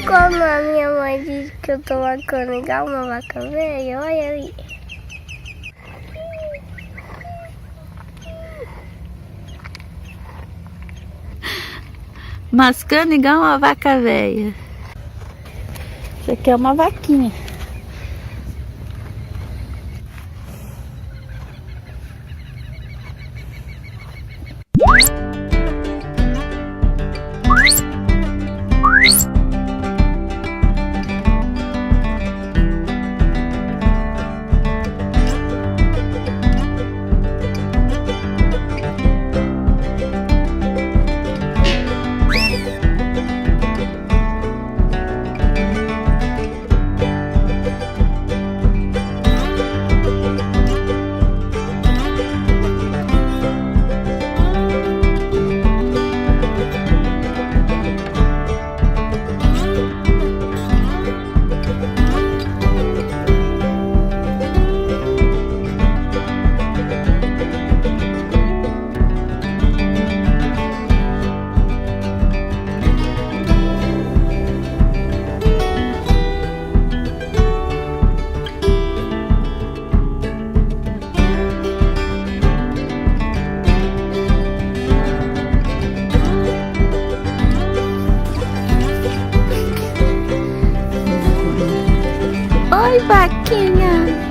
Como a minha mãe diz que eu tô vacando igual uma vaca velha, olha aí. Mascando igual uma vaca velha. Isso aqui é uma vaquinha. Oi, vaquinha.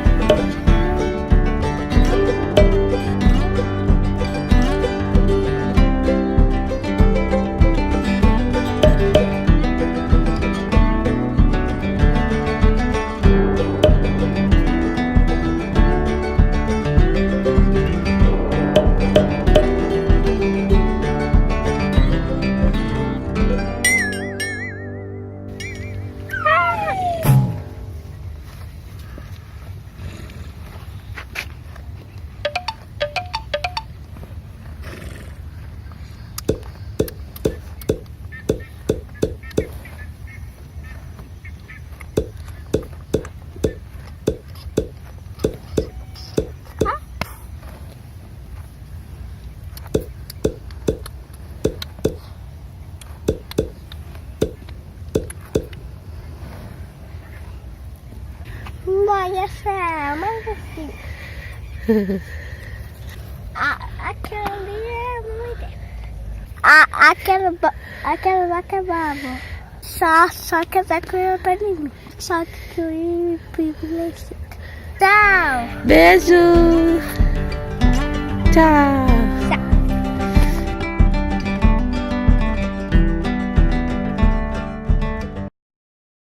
Olha só, mas assim. Aquela ali é muito. Aquela vaca é brava. Só que essa coisa tá em mim. Só que eu privilegiado. Tchau. Beijo. Tchau.